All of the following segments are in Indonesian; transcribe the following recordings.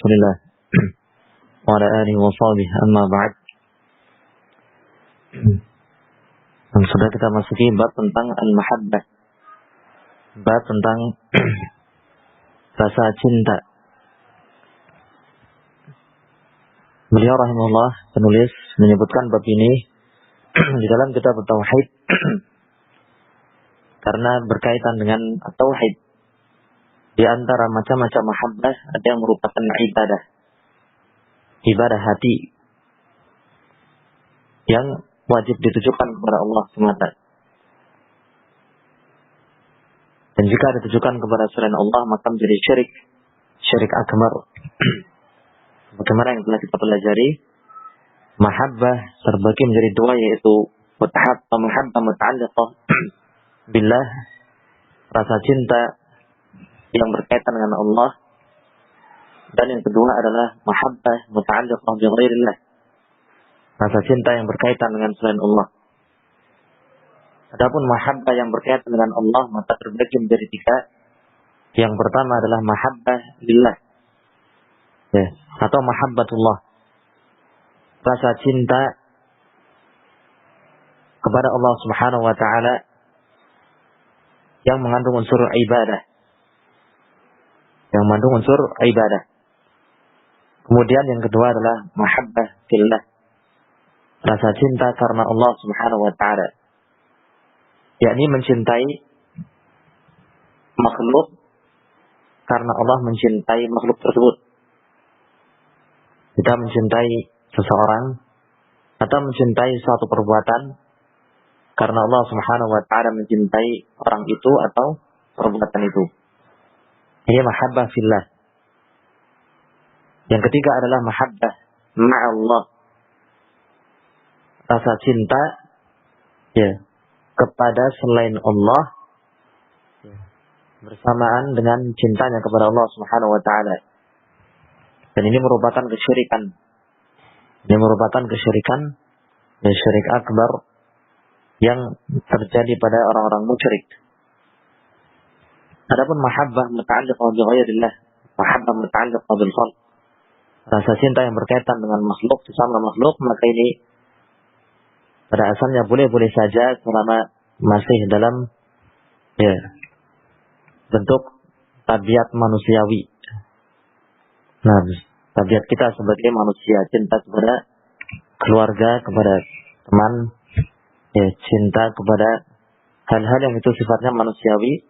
Rasulillah wa ala alihi wa sahbihi amma ba'd. Dan sudah kita masuki bab tentang al-mahabbah. Bab tentang rasa cinta. Beliau rahimahullah penulis menyebutkan bab ini di dalam kitab Tauhid karena berkaitan dengan tauhid. Di antara macam-macam mahabbah ada yang merupakan ibadah. Ibadah hati yang wajib ditujukan kepada Allah semata. Dan jika ditujukan kepada selain Allah maka menjadi syirik akbar. Bagaimana yang telah kita pelajari, mahabbah terbagi menjadi dua, yaitu mahabbah muta'alliqah billah, rasa cinta yang berkaitan dengan Allah, dan yang kedua adalah mahabbah muta'alliqah bi ghairillah, rasa cinta yang berkaitan dengan selain Allah. Adapun mahabbah yang berkaitan dengan Allah maka terbagi menjadi tiga. Yang pertama adalah mahabbah lillah, atau mahabbatullah, rasa cinta kepada Allah Subhanahu wa taala yang mengandung unsur ibadah. Kemudian yang kedua adalah mahabbah fillah, rasa cinta karena Allah Subhanahu wa taala, yakni mencintai makhluk karena Allah mencintai makhluk tersebut. Kita mencintai seseorang atau mencintai suatu perbuatan karena Allah Subhanahu wa taala mencintai orang itu atau perbuatan itu. Ini mahabbah fillah. Yang ketiga adalah mahabbah ma'allah, rasa cinta kepada selain Allah bersamaan dengan cintanya kepada Allah Subhanahu wa taala. Dan ini merupakan kesyirikan. Syirik akbar yang terjadi pada orang-orang musyrik. Adapun mahabbah muta'alliqah bi ghairillah, mahabbah muta'alliqah bil khalq, rasa cinta yang berkaitan dengan makhluk, sesama makhluk, maka ini pada asalnya boleh-boleh saja selama masih dalam bentuk tabiat manusiawi. Nah, tabiat kita sebagai manusia, cinta kepada keluarga, kepada teman, cinta kepada hal-hal yang itu sifatnya manusiawi,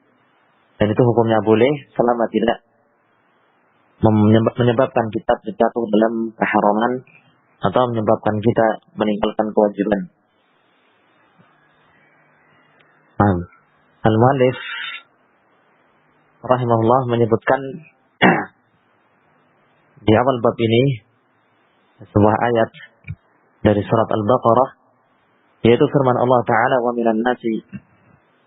dan itu hukumnya boleh selama tidak menyebabkan kita terjatuh dalam keharaman atau menyebabkan kita meninggalkan kewajiban. Al-Mu'allif rahimahullah menyebutkan di awal bab ini sebuah ayat dari surat Al-Baqarah, yaitu firman Allah Ta'ala, wa minan nasi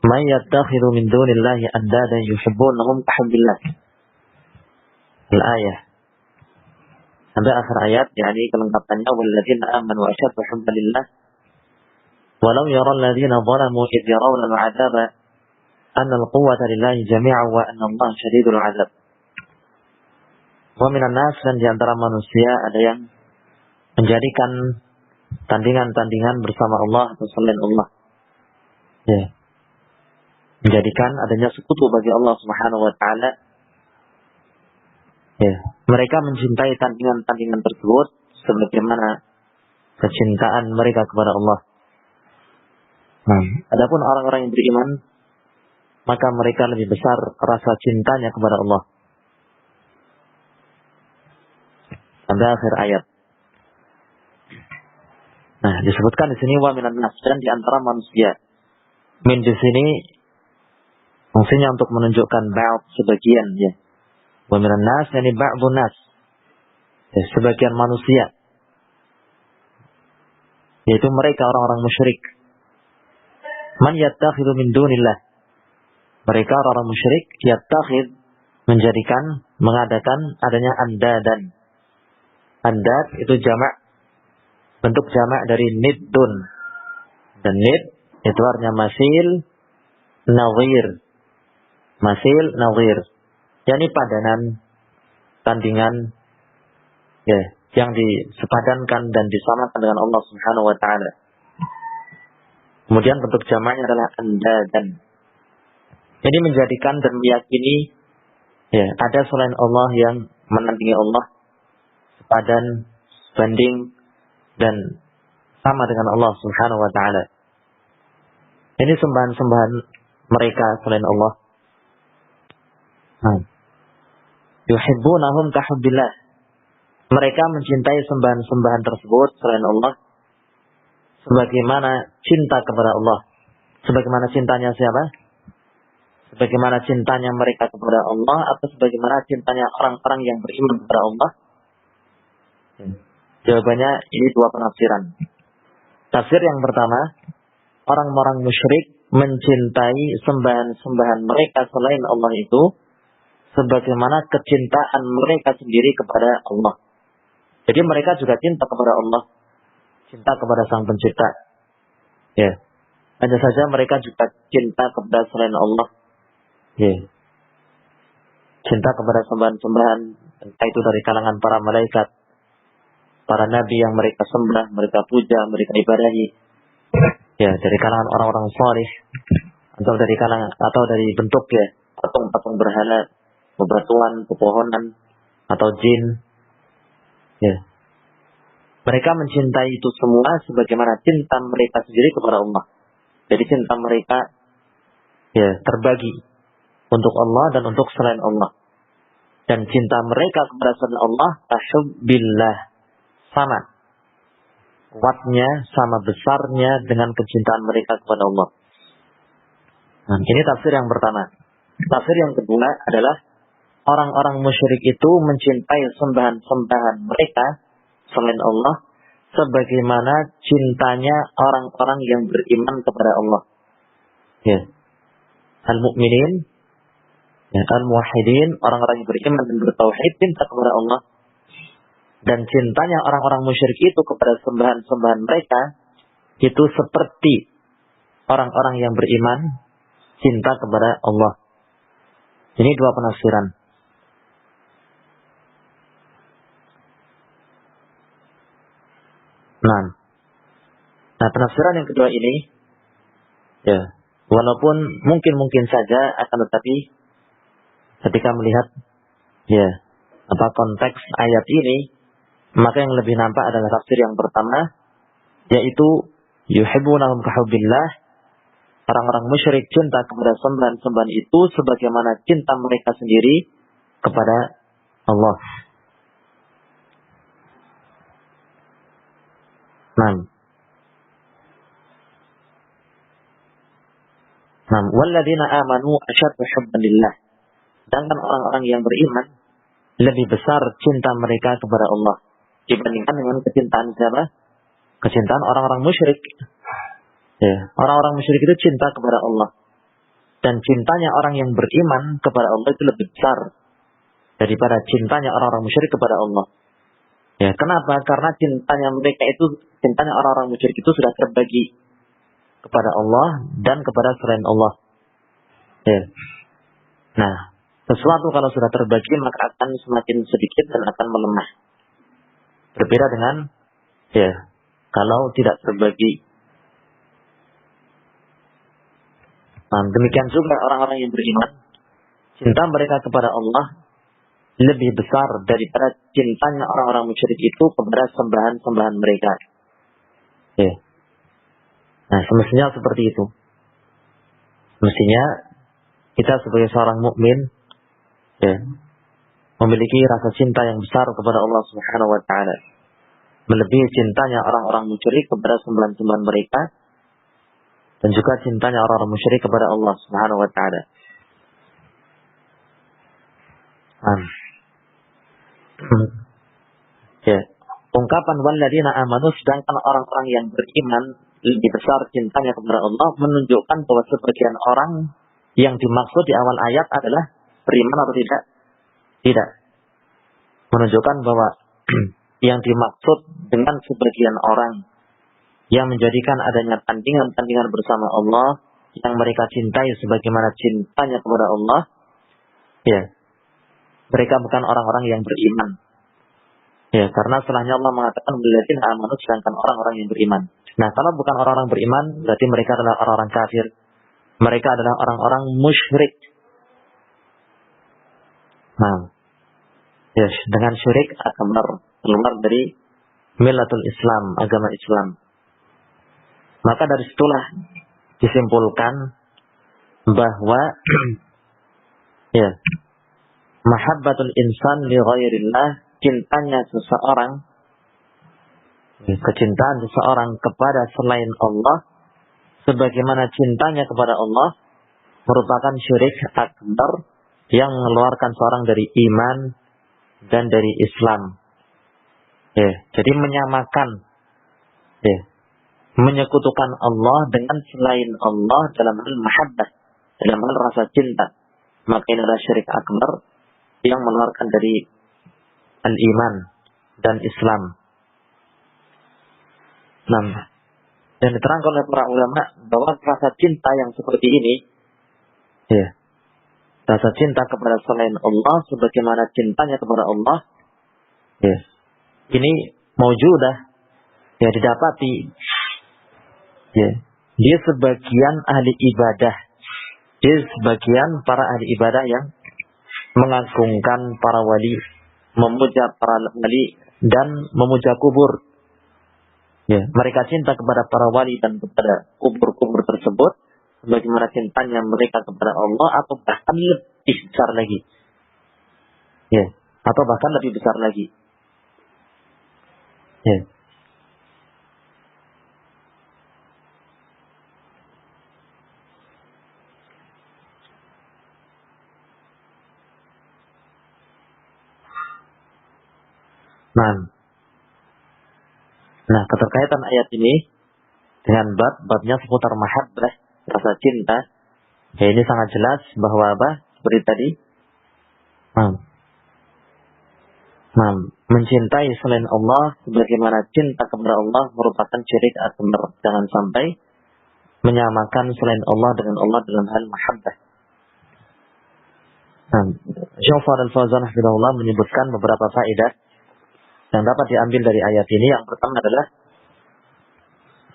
man yattakhidhu min dunillahi andada yuhibbunahum kahubbillah. Al-ayah sampai akhir ayat, yakni kelengkapannya, walladzina amanu asyaddu hubban lillah walau yaral ladzina zalamu idh yarawna al-'adzaba anna al-quwwata lillahi jami'an wa anna Allah syadidul 'adzab. Wa minan nas, dan di antara manusia ada yang menjadikan tandingan-tandingan bersama Allah atau selain Allah. Menjadikan adanya sekutu bagi Allah Subhanahu wa taala. Mereka mencintai tandingan-tandingan tersebut sebagaimana kecintaan mereka kepada Allah. Adapun orang-orang yang beriman, maka mereka lebih besar rasa cintanya kepada Allah. Sampai akhir ayat. Nah, disebutkan di sini wa minan nas, dan di antara manusia. Min di sini fungsinya untuk menunjukkan ba'd, sebagian, Wa minan nas yani ba'dun nas, sebagian manusia, yaitu mereka orang-orang musyrik. Man yattakhidhu min dunillah, mereka orang-orang musyrik yattakhid, menjadikan, mengadakan adanya andadan. Andad itu jamak, bentuk jamak dari niddun. Dan nid itu artinya masil, nawir. Masil, nawir. yakni padanan, tandingan, Ya, yang disepadankan dan disamakan dengan Allah Subhanahu wa taala. Kemudian bentuk jamaknya adalah andadan. Ini menjadikan dan meyakini ya, ada selain Allah yang menandingi Allah, sepadan, banding dan sama dengan Allah Subhanahu wa taala. Ini sembahan-sembahan mereka selain Allah. Yuhibbunahum kahubbillah. Mereka mencintai sembahan-sembahan tersebut selain Allah sebagaimana cinta kepada Allah. Sebagaimana cintanya siapa? Sebagaimana cintanya mereka kepada Allah atau sebagaimana cintanya orang-orang yang beriman kepada Allah? Jawabannya ini dua penafsiran. Tafsir yang pertama, orang-orang musyrik mencintai sembahan-sembahan mereka selain Allah itu sebagaimana kecintaan mereka sendiri kepada Allah. Jadi mereka juga cinta kepada Allah, cinta kepada Sang Pencipta. Ya, hanya saja mereka juga cinta kepada selain Allah. Ya, cinta kepada sembahan-sembahan, entah itu dari kalangan para malaikat, para nabi yang mereka sembah, mereka puja, mereka ibadahi. Ya, dari kalangan orang-orang saleh, atau dari bentuk ya patung-patung berhala, bebatuan, pepohonan, atau jin. Ya. Mereka mencintai itu semua sebagaimana cinta mereka sendiri kepada Allah. Jadi cinta mereka ya terbagi untuk Allah dan untuk selain Allah. Dan cinta mereka kepada selain Allah tahubbillah, sama kuatnya, sama besarnya dengan kecintaan mereka kepada Allah. Nah, ini tafsir yang pertama. Tafsir yang kedua adalah orang-orang musyrik itu mencintai sembahan-sembahan mereka selain Allah sebagaimana cintanya orang-orang yang beriman kepada Allah. Ya. Al-mu'minin, ya, al-muwahhidin, orang-orang yang beriman dan bertauhid cinta kepada Allah. Dan cintanya orang-orang musyrik itu kepada sembahan-sembahan mereka itu seperti orang-orang yang beriman cinta kepada Allah. Ini dua penafsiran. Nah, penafsiran yang kedua ini, ya, walaupun mungkin saja, akan tetapi ketika melihat, ya, konteks ayat ini, maka yang lebih nampak adalah tafsir yang pertama, yaitu yuhibbunahum kahubbillah, orang-orang musyrik cinta kepada sembahan-sembahan itu sebagaimana cinta mereka sendiri kepada Allah. Walladzina amanu asyaddu hubban lillah. Sedangkan orang-orang yang beriman lebih besar cinta mereka kepada Allah dibandingkan dengan kecintaan siapa? Kecintaan orang-orang musyrik. Ya, orang-orang musyrik itu cinta kepada Allah. Dan cintanya orang yang beriman kepada Allah itu lebih besar daripada cintanya orang-orang musyrik kepada Allah. Ya, kenapa? Karena cintanya orang-orang musyrik itu sudah terbagi kepada Allah dan kepada selain Allah. Ya. Nah, sesuatu kalau sudah terbagi maka akan semakin sedikit dan akan melemah. Berbeda dengan ya, kalau tidak terbagi. Demikian juga orang-orang yang beriman, cinta mereka kepada Allah lebih besar daripada cintanya orang-orang musyrik itu kepada sembahan-sembahan mereka. Ya. Nah, semestinya seperti itu. Mestinya kita sebagai seorang mukmin ya, memiliki rasa cinta yang besar kepada Allah Subhanahu wa taala. Melebihi cintanya orang-orang musyrik kepada sembahan-sembahan mereka dan juga cintanya orang-orang musyrik kepada Allah Subhanahu wa taala. Ya, ungkapan walladzina amanu, sedangkan orang-orang yang beriman lebih besar cintanya kepada Allah, menunjukkan bahwa sebagian orang yang dimaksud di awal ayat adalah beriman atau tidak? Tidak. Menunjukkan bahwa yang dimaksud dengan sebagian orang yang menjadikan adanya tandingan-tandingan bersama Allah yang mereka cintai sebagaimana cintanya kepada Allah, ya, mereka bukan orang-orang yang beriman. Ya, karena setelahnya Allah mengatakan walladzina amanu, sedangkan orang-orang yang beriman. Nah, kalau bukan orang-orang beriman, berarti mereka adalah orang-orang kafir. Mereka adalah orang-orang musyrik. Nah, ya, dengan syirik akbar, keluar dari millatul Islam, agama Islam. Maka dari situlah disimpulkan bahwa ya, mahabbatul insan li ghairillah, cintanya seseorang, kecintaan seseorang kepada selain Allah sebagaimana cintanya kepada Allah merupakan syirik akbar yang mengeluarkan seorang dari iman dan dari Islam. Ya, jadi menyamakan, ya, menyekutukan Allah dengan selain Allah dalam hal mahabbah, dalam hal rasa cinta. Maka ini adalah syirik akbar yang mengeluarkan dari al-iman dan Islam. Nah, dan diterangkan oleh para ulama bahwa rasa cinta yang seperti ini, ya, rasa cinta kepada selain Allah sebagaimana cintanya kepada Allah, ya, ini maujudah, ya, didapati, ya, dia sebagian ahli ibadah, dia sebagian para ahli ibadah yang mengagungkan para wali, memuja para wali dan memuja kubur. Ya, mereka cinta kepada para wali dan kepada kubur-kubur tersebut sebagaimana cintanya mereka kepada Allah, atau bahkan lebih besar lagi. Ya, atau bahkan lebih besar lagi. Ya. Nah, keterkaitan ayat ini dengan babnya seputar mahabbah, rasa cinta, ya, ini sangat jelas bahwa apa? Seperti tadi, mencintai selain Allah sebagaimana cinta kepada Allah merupakan syirik akbar. Jangan sampai menyamakan selain Allah dengan Allah dalam hal mahabbah. Syekh Shalih Al-Fauzan hafizahullah menyebutkan beberapa faedah yang dapat diambil dari ayat ini. Yang pertama adalah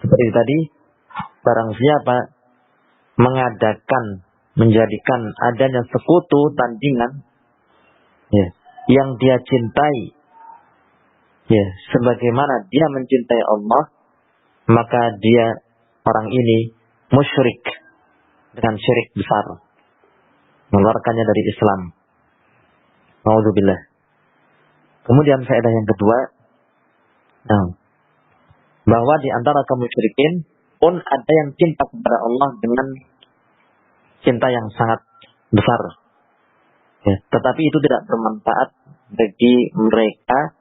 seperti tadi, barang siapa menjadikan adanya sekutu tandingan, ya, yang dia cintai, ya, sebagaimana dia mencintai Allah, maka dia, orang ini, musyrik dengan syirik besar, mengeluarkannya dari Islam. Na'udzubillah. Kemudian faedah yang kedua, bahwa di antara kaum musyrikin pun ada yang cinta kepada Allah dengan cinta yang sangat besar. Ya, tetapi itu tidak bermanfaat bagi mereka,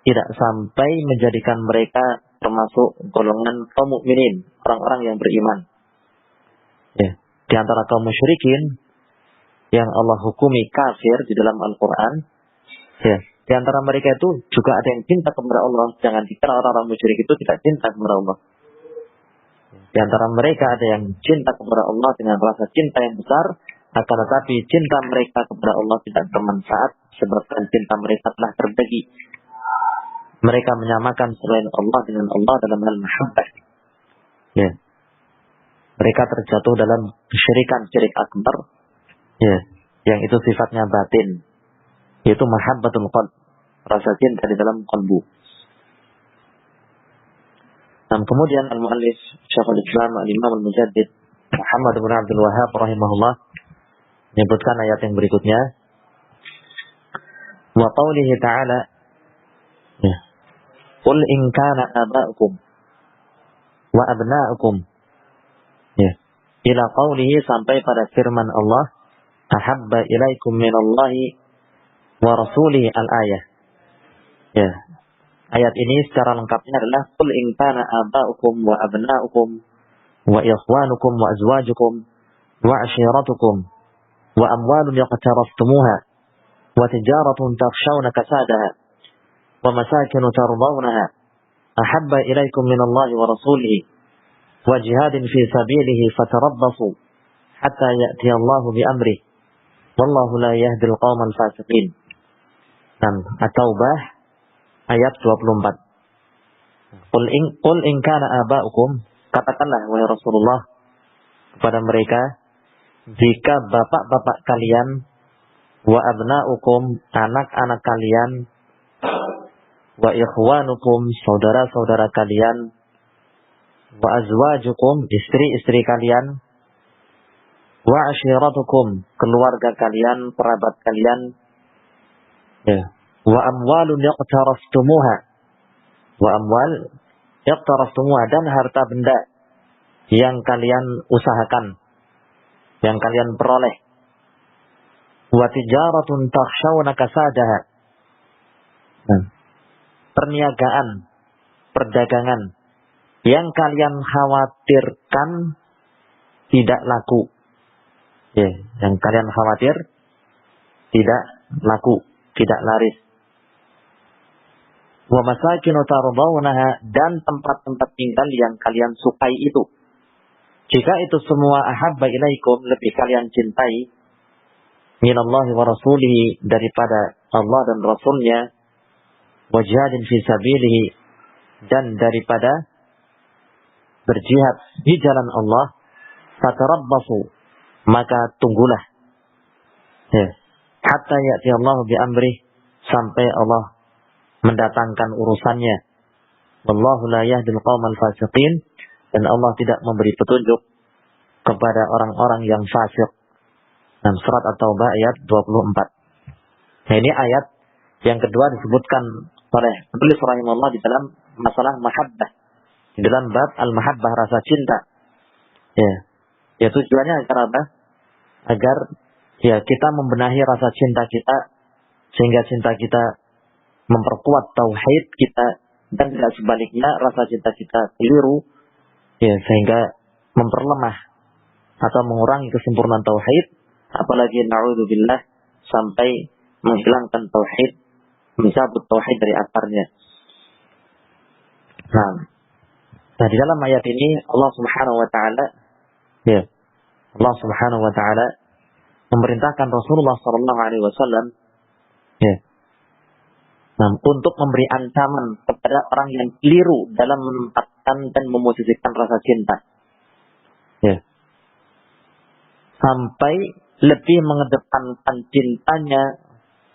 tidak sampai menjadikan mereka termasuk golongan kaum mukminin, orang-orang yang beriman. Ya, di antara kaum musyrikin yang Allah hukumi kafir di dalam Al-Quran, ya, di antara mereka itu juga ada yang cinta kepada Allah. Jangan dikira orang-orang musyrik itu tidak cinta kepada Allah. Di antara mereka ada yang cinta kepada Allah dengan rasa cinta yang besar, akan tetapi cinta mereka kepada Allah tidak bermanfaat sebabkan cinta mereka telah terbagi. Mereka menyamakan selain Allah dengan Allah dalam hal mahabbah. Ya. Mereka terjatuh dalam kesyirikan, syirik akbar. Ya. Yang itu sifatnya batin, yaitu mahabbatul qalb, rasa cinta di dalam qalbu. Dan kemudian al-muallif Syekhul Islam al-Imam al-Mujaddid Muhammad bin Abdul Wahhab rahimahullah menyebutkan ayat yang berikutnya, wa qawlihi ta'ala, ya, qul in kana aba'ukum wa abna'ukum, ya, ila qawlihi, sampai pada firman Allah, ahabba ilaikum minallahi wa rasulihi al-ayah. Ya, ayat ini secara lengkapnya adalah qul in kana aba'ukum wa abna'ukum wa ikhwanukum wa azwajukum wa ashiratukum wa amwalun yaqtaraftumuha wa tijaratun takhshawna kasadaha wa masakin tardawnaha ahabba ilaikum minallahi wa rasulihi wa jihadin fi sabilihi fatarabbasu hatta ya'tiya Allahu bi amrihi wallahu la yahdil qaumal fasiqin. Dan At-Taubah ayat 24. Qul in kana aba'ukum, katakanlah wahai Rasulullah kepada mereka, jika bapak-bapak kalian, wa abna'ukum, anak-anak kalian, wa ikhwanukum, saudara-saudara kalian, wa azwajukum, istri-istri kalian, wa ashiratukum, keluarga kalian, kerabat kalian, ya, wa amwalun yaqtaraftumuha, wa amwal yaqtaraftumuha, dan harta benda yang kalian usahakan, yang kalian peroleh, wa tijaratun takhshawna kasadaha, perniagaan, perdagangan yang kalian khawatirkan tidak laku, ya, yang kalian khawatir tidak laku, tidak laris. Wa masakinu tardawnaha, dan tempat-tempat tinggal yang kalian sukai itu. Jika itu semua ahabba ilaikum, lebih kalian cintai, minallahi wa rasulihi, daripada Allah dan Rasulnya, wa jihadin fi sabilihi, dan daripada berjihad di jalan Allah, fatarabbasu, maka tunggulah, ya, hatta ya'ti Allah bi amrih, sampai Allah mendatangkan urusannya. Wallahu la yahdil qaumal fasiqin, dan Allah tidak memberi petunjuk kepada orang-orang yang fasik. Dalam surat At-Taubah ayat 24. Nah, ini ayat yang kedua disebutkan oleh penulis rahimahullah di dalam masalah mahabbah, di dalam bab al-mahabbah, rasa cinta. Ya, ya, tujuannya agar apa? Agar ya kita membenahi rasa cinta kita, sehingga cinta kita memperkuat tauhid kita, dan tidak sebaliknya rasa cinta kita keliru, ya, sehingga memperlemah atau mengurangi kesempurnaan tauhid, apalagi na'udzubillah sampai menghilangkan tauhid, mencabut tauhid dari akarnya. Nah, di dalam ayat ini Allah Subhanahu wa taala, ya, Allah Subhanahu wa taala memerintahkan Rasulullah sallallahu alaihi wasallam, ya, untuk memberi ancaman kepada orang yang keliru dalam menempatkan dan memosisikan rasa cinta, ya, sampai lebih mengedepankan cintanya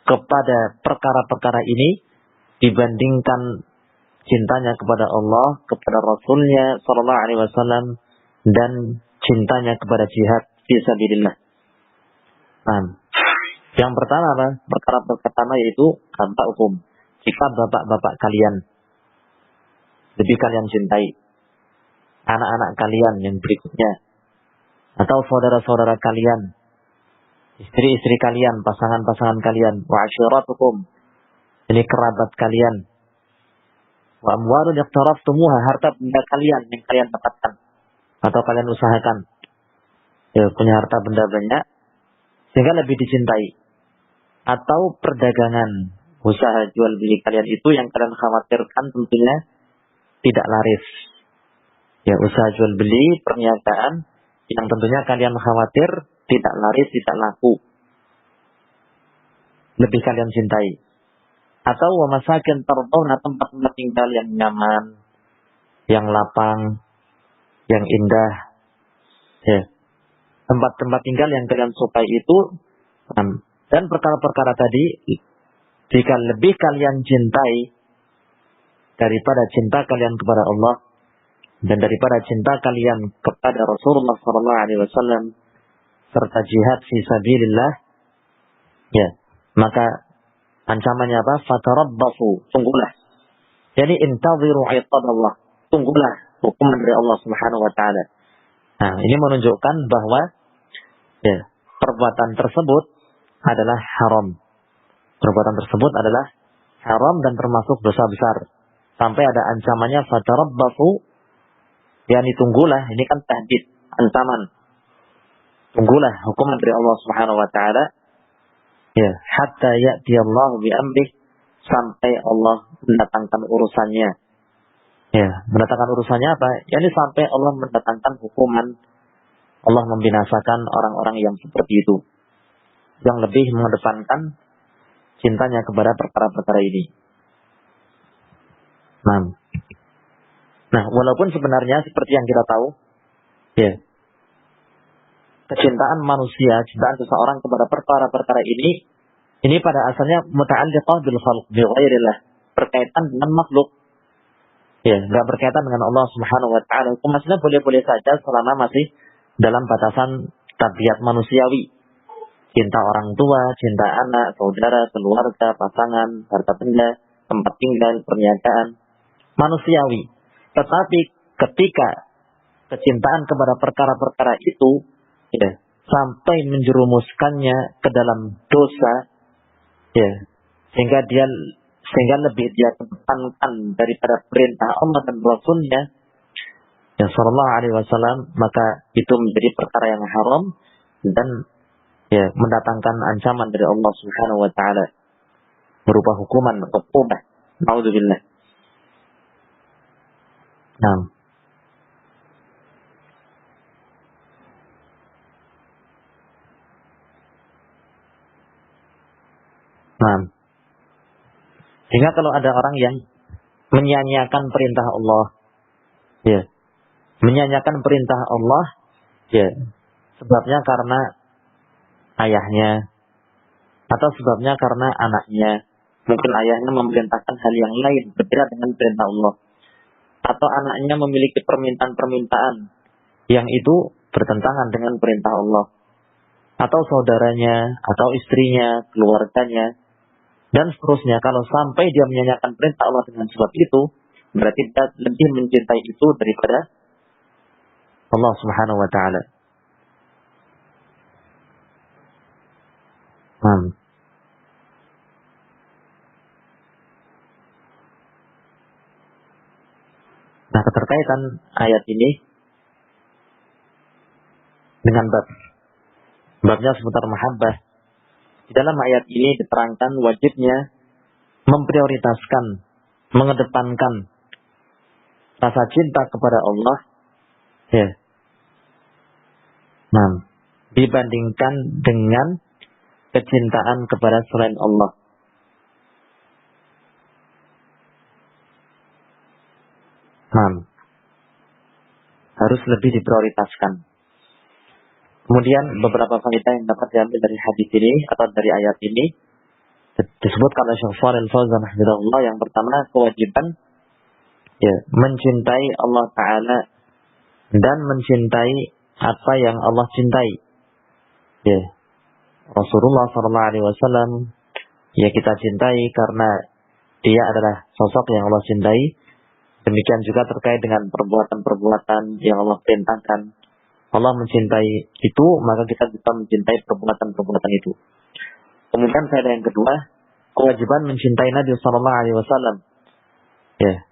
kepada perkara-perkara ini dibandingkan cintanya kepada Allah, kepada Rasulnya sallallahu alaihi wasallam, dan cintanya kepada jihad fi sabilillah. Yang pertama apa? Perkara pertama yaitu aba'ukum. Jika bapak-bapak kalian lebih kalian cintai, anak-anak kalian yang berikutnya, atau saudara-saudara kalian, istri-istri kalian, pasangan-pasangan kalian, wa ashiratukum, ini kerabat kalian, wa amwalun yaqtaraftumuha, harta benda kalian yang kalian dapatkan atau kalian usahakan, ya, punya harta benda banyak sehingga lebih dicintai, atau perdagangan, usaha jual beli kalian itu yang kalian khawatirkan tentunya tidak laris, ya, usaha jual beli, perniagaan yang tentunya kalian khawatir tidak laris, tidak laku, lebih kalian cintai. Atau wa masakin tardawna, tempat-tempat tinggal yang nyaman, yang lapang, yang indah, ya, tempat-tempat tinggal yang kalian sukai itu, dan perkara-perkara tadi, jika lebih kalian cintai daripada cinta kalian kepada Allah dan daripada cinta kalian kepada Rasulullah SAW serta jihad fi sabilillah, ya, maka ancamannya apa? Fatarabbasu, tunggulah. Jadi intaziru iqaballah, tunggulah hukuman dari Allah Subhanahu wa taala. Nah, ini menunjukkan bahwa, ya, perbuatan tersebut adalah haram. Perbuatan tersebut adalah haram dan termasuk dosa besar. Sampai ada ancamannya fatarabbasu, yakni tunggulah, ini kan tahdid, ancaman. Tunggulah hukuman dari Allah Subhanahu wa taala, ya, hatta ya'ti Allah bi amrih, sampai Allah mendatangkan urusannya. Ya, mendatangkan urusannya apa? Yakni sampai Allah mendatangkan hukuman, Allah membinasakan orang-orang yang seperti itu, yang lebih mengedepankan cintanya kepada perkara-perkara ini. Nah, walaupun sebenarnya seperti yang kita tahu, ya, kecintaan manusia, cintaan seseorang kepada perkara-perkara ini pada asalnya muta'alliqah bil khalq bi ghairillah, berkaitan dengan makhluk. Ya, enggak berkaitan dengan Allah Subhanahu wa taala. Hukum asalnya boleh-boleh saja selama masih dalam batasan tabiat manusiawi. Cinta orang tua, cinta anak, saudara, keluarga, pasangan, harta benda, tempat tinggal, perniagaan, manusiawi. Tetapi ketika kecintaan kepada perkara-perkara itu, ya, sampai menjerumuskannya ke dalam dosa, ya, sehingga lebih dia kedepankan daripada perintah Allah dan Rasulnya, ya, Sallallahu Alaihi Wasallam, maka itu menjadi perkara yang haram dan, ya, mendatangkan ancaman dari Allah Subhanahu Wa Taala berupa hukuman atau uqubah. Naudzubillah. Nah. Sehingga kalau ada orang yang menyanyiakan perintah Allah, ya, menyanyiakan perintah Allah, ya, sebabnya karena ayahnya, atau sebabnya karena anaknya, mungkin ayahnya memerintahkan hal yang lain berbeda dengan perintah Allah, atau anaknya memiliki permintaan-permintaan yang itu bertentangan dengan perintah Allah, atau saudaranya, atau istrinya, keluarganya, dan seterusnya. Kalau sampai dia menyanyiakan perintah Allah dengan sebab itu, berarti dia lebih mencintai itu daripada Allah Subhanahu wa taala. Nah, keterkaitan ayat ini dengan babnya seputar mahabbah. Di dalam ayat ini diterangkan wajibnya memprioritaskan, mengedepankan rasa cinta kepada Allah, ya, dibandingkan dengan kecintaan kepada selain Allah. Harus lebih diprioritaskan. Kemudian beberapa faedah yang dapat diambil dari hadis ini atau dari ayat ini disebutkan oleh Syekh Shalih Al-Fauzan hafizahullah. Yang pertama, kewajiban, ya, mencintai Allah Ta'ala dan mencintai apa yang Allah cintai. Ya, Rasulullah SAW, ya, kita cintai karena dia adalah sosok yang Allah cintai. Demikian juga terkait dengan perbuatan-perbuatan yang Allah perintahkan. Allah mencintai itu, maka kita bisa mencintai perbuatan-perbuatan itu. Kemudian faedah yang kedua, kewajiban mencintai Nabi Sallallahu Alaihi Wasallam. Ya,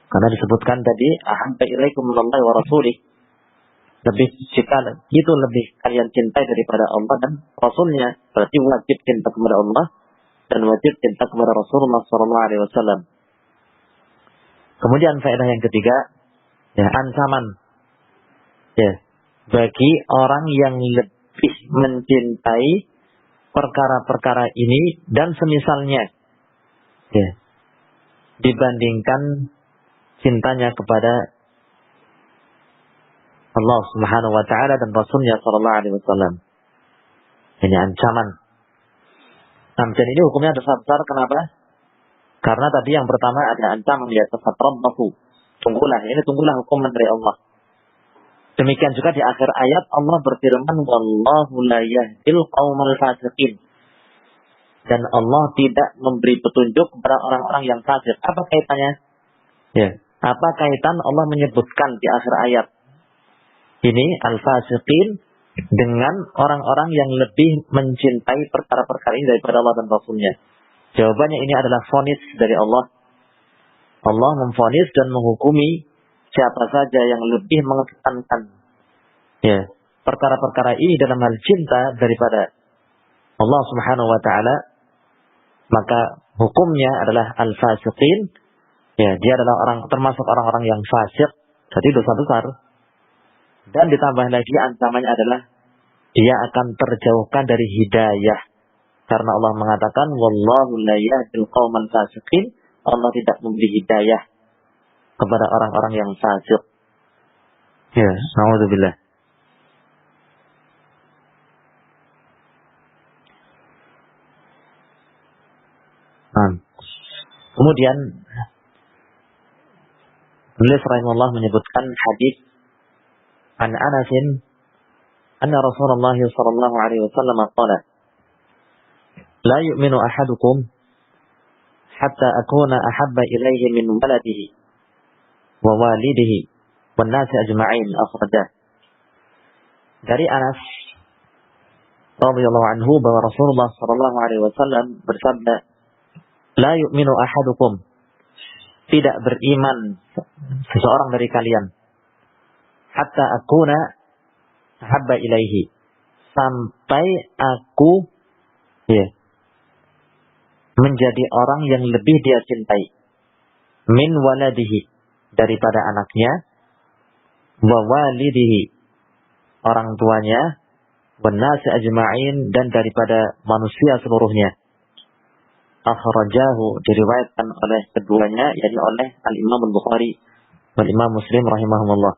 karena disebutkan tadi, ahabba ilaikum minallahi wa rasulih. Lebih kalian cintai daripada Allah dan Rasulnya. Berarti wajib cinta kepada Allah dan wajib cinta kepada Rasulullah Sallallahu Alaihi Wasallam. Kemudian faedah yang ketiga, ya, ancaman, ya, bagi orang yang lebih mencintai perkara-perkara ini dan semisalnya, ya, dibandingkan cintanya kepada Allah Subhanahu wa taala dan Rasulnya sallallahu alaihi wasallam. Ini ancaman. Dan ini hukumnya besar-besar. Kenapa? Karena tadi yang pertama ada ancaman, ya, tafatrabbahu. Tunggulah hukuman dari Allah. Demikian juga di akhir ayat Allah berfirman, wallahu la yahdil qaumal fasiqin. Dan Allah tidak memberi petunjuk kepada orang-orang yang fasik. Apa kaitannya? Ya, apa kaitan Allah menyebutkan di akhir ayat ini al-fasiqin dengan orang-orang yang lebih mencintai perkara-perkara ini daripada Allah dan Rasulnya? Jawabannya, ini adalah vonis dari Allah. Allah memvonis dan menghukumi siapa saja yang lebih mengedepankan, ya, perkara-perkara ini dalam hal cinta daripada Allah Subhanahu wa taala, maka hukumnya adalah al-fasiqin. Ya, dia adalah termasuk orang-orang yang fasik, jadi dosa besar. Dan ditambah lagi ancamannya adalah dia akan terjauhkan dari hidayah. Karena Allah mengatakan wallahu la yahdil qauman fasiqin, Allah tidak memberi hidayah kepada orang-orang yang fasik. Ya, na'udzubillah. Kemudian beliau rahimahullah menyebutkan hadis an Anasin anna Rasulullah sallallahu alaihi wasallam qala la yu'minu ahadukum hatta akuna ahabba ilayhi min waladihi wa walidihi wan nasi ajma'in akhraja. Dari Anas radhiyallahu anhu bahwa Rasulullah sallallahu alaihi wasallam bersabda, la yu'minu ahadukum, tidak beriman seseorang dari kalian, hatta akuna ahabba ilaihi, sampai aku menjadi orang yang lebih dia cintai, min waladihi, daripada anaknya, wa walidihi, orang tuanya, wan nasi ajma'in, dan daripada manusia seluruhnya. Akhrajahu, diriwayatkan oleh keduanya, yakni oleh Al-Imam Al-Bukhari dan Imam Muslim rahimahumullah.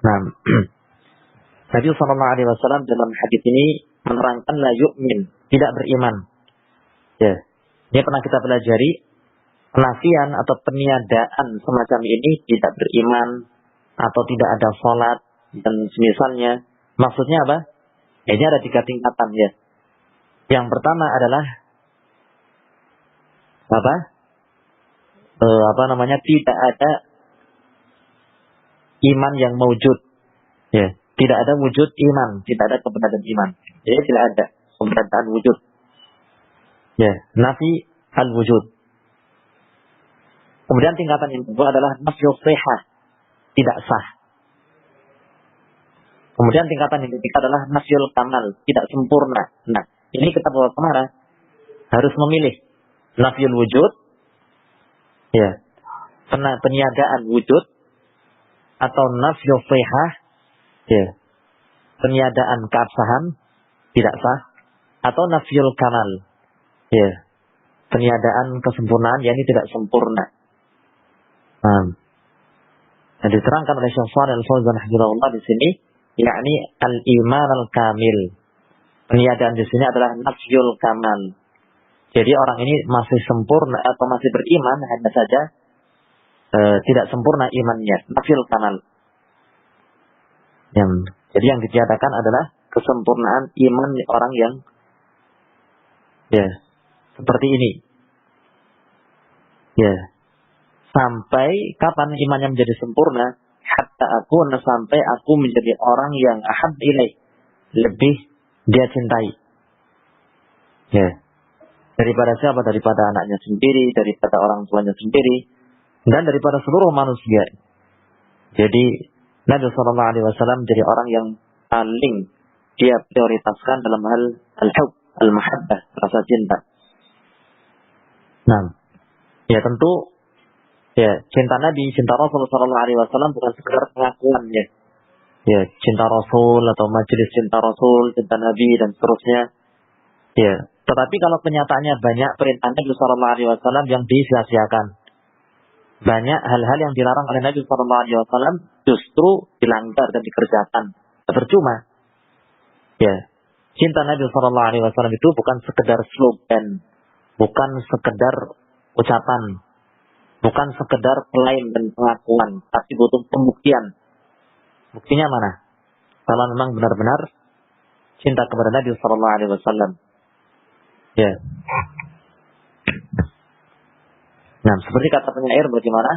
Nah, Nabi sallallahu alaihi wasallam dalam hadis ini menerangkan la yu'min, tidak beriman. Ya, ini pernah kita pelajari, penafian atau peniadaan semacam ini, tidak beriman atau tidak ada salat dan semisalnya. Maksudnya apa? Ini ada 3 tingkatan ya. Yang pertama adalah tidak ada iman yang mewujud. Ya, tidak ada wujud iman, tidak ada keberadaan iman. Jadi tidak ada keberadaan wujud. Ya, nafi al-wujud. Kemudian tingkatan yang kedua adalah nafyu shihah, tidak sah. Kemudian tingkatan yang ketiga adalah nafyul kamal, tidak sempurna. Nah, ini kita bawa kemana? Harus memilih nafyul wujud, ya, peniadaan wujud, atau nafyul shihah, ya, peniadaan keabsahan, tidak sah, atau nafyul kamal, ya, peniadaan kesempurnaan, yakni tidak sempurna. Yang diterangkan oleh Syekh Shalih Al-Fauzan hafizahullah di sini, yakni al-iman al-kamil. Peniadaan di sini adalah nafyul kamal. Jadi orang ini masih sempurna atau masih beriman, hanya saja tidak sempurna imannya, nafyul kamal. Jadi yang ditiadakan adalah kesempurnaan iman orang yang seperti ini. Sampai kapan imannya menjadi sempurna? Hatta aku, sampai aku menjadi orang yang ahab ilaih, lebih dia cintai. Daripada siapa? Daripada anaknya sendiri, daripada orang tuanya sendiri, dan daripada seluruh manusia. Jadi Nabi SAW menjadi orang yang paling dia prioritaskan dalam hal al-hub, al-mahabbah, rasa cinta. Nah, ya tentu, cinta Nabi, cinta Rasul sallallahu alaihi wasallam bukan sekedar pengakuan ya. Cinta Rasul atau majelis cinta Rasul, cinta Nabi dan seterusnya. Tetapi kalau kenyataannya banyak perintah Nabi sallallahu alaihi wasallam yang disia-siakan. Banyak hal-hal yang dilarang oleh Nabi sallallahu alaihi wasallam justru dilanggar dan dikerjakan. Percuma. Cinta Nabi sallallahu alaihi wasallam itu bukan sekedar slogan, bukan sekedar ucapan, bukan sekedar klaim dan pengakuan, tapi butuh pembuktian. Buktinya mana? Kalau memang benar-benar cinta kepada Nabi sallallahu alaihi wasallam. Nah, seperti kata penyair bagaimana?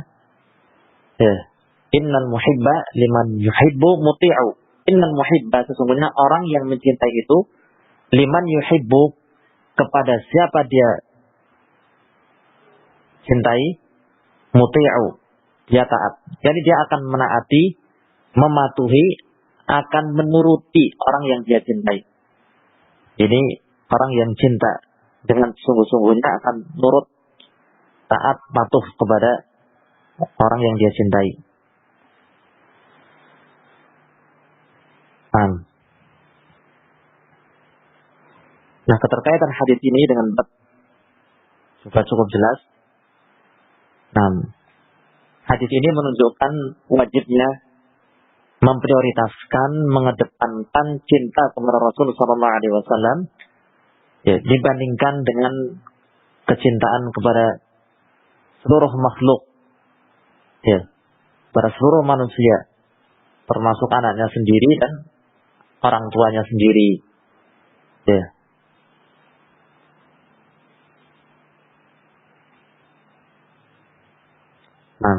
Innal muhibba liman yuhibbu muti'u. Innal muhibba, sesungguhnya orang yang mencintai itu, liman yuhibbu, kepada siapa dia cintai, muti'u, dia taat. Jadi dia akan menaati, mematuhi, akan menuruti orang yang dia cintai. Jadi orang yang cinta dengan sungguh-sungguhnya akan nurut, taat, patuh kepada orang yang dia cintai. Nah, keterkaitan hadis ini dengan bab juga cukup jelas. Nah, hadis ini menunjukkan wajibnya memprioritaskan, mengedepankan cinta kepada Rasul sallallahu alaihi wasallam ya, dibandingkan dengan kecintaan kepada seluruh makhluk ya, pada seluruh manusia, termasuk anaknya sendiri dan orang tuanya sendiri ya. Nah,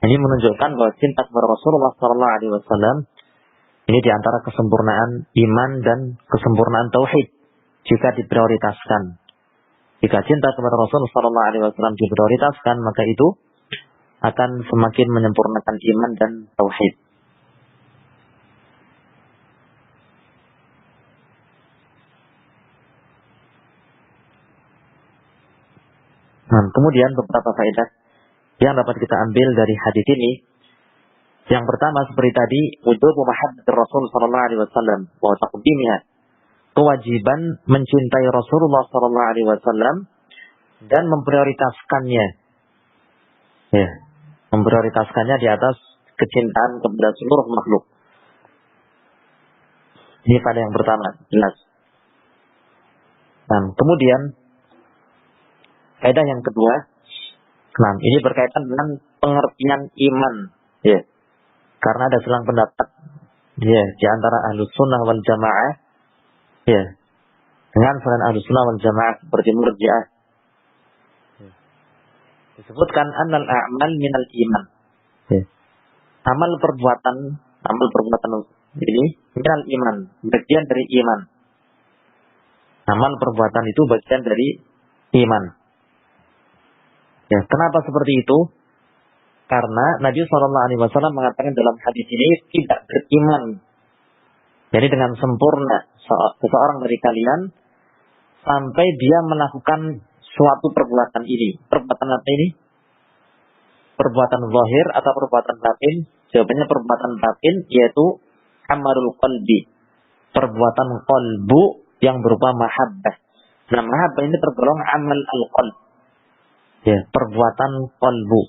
ini menunjukkan bahwa cinta kepada Rasulullah sallallahu alaihi wasallam ini diantara kesempurnaan iman dan kesempurnaan tauhid jika diprioritaskan. Jika cinta kepada Rasulullah sallallahu alaihi wasallam diprioritaskan, maka itu akan semakin menyempurnakan iman dan tauhid. Nah, kemudian beberapa faedah yang dapat kita ambil dari hadis ini. Yang pertama seperti tadi, wujub mahabbatir Rasul sallallahu alaihi wasallam wa taqdimnya. Kewajiban mencintai Rasulullah sallallahu alaihi wasallam dan memprioritaskannya. Ya, memprioritaskannya di atas kecintaan kepada seluruh makhluk. Ini pada yang pertama, jelas. Dan kemudian faedah yang kedua, nah, ini berkaitan dengan pengertian iman, ya. Karena ada selang pendapat, ya, di antara Ahlus Sunnah wal Jamaah, ya, dengan selain Ahlus Sunnah wal Jamaah seperti Murji'ah. Disebutkan annal a'mal minal iman. Ya. Amal perbuatan ini minal iman, bagian dari iman. Amal perbuatan itu bagian dari iman. Ya, kenapa seperti itu? Karena Nabi SAW mengatakan dalam hadis ini tidak beriman. Jadi dengan sempurna seseorang dari kalian sampai dia melakukan suatu perbuatan ini. Perbuatan apa ini? Perbuatan zahir atau perbuatan batin? Jawabannya perbuatan batin, yaitu amalul qalbi. Perbuatan qalbu yang berupa mahabbah. Nah, mahabbah ini tergolong amal al-qalb. Ya, perbuatan qalbu.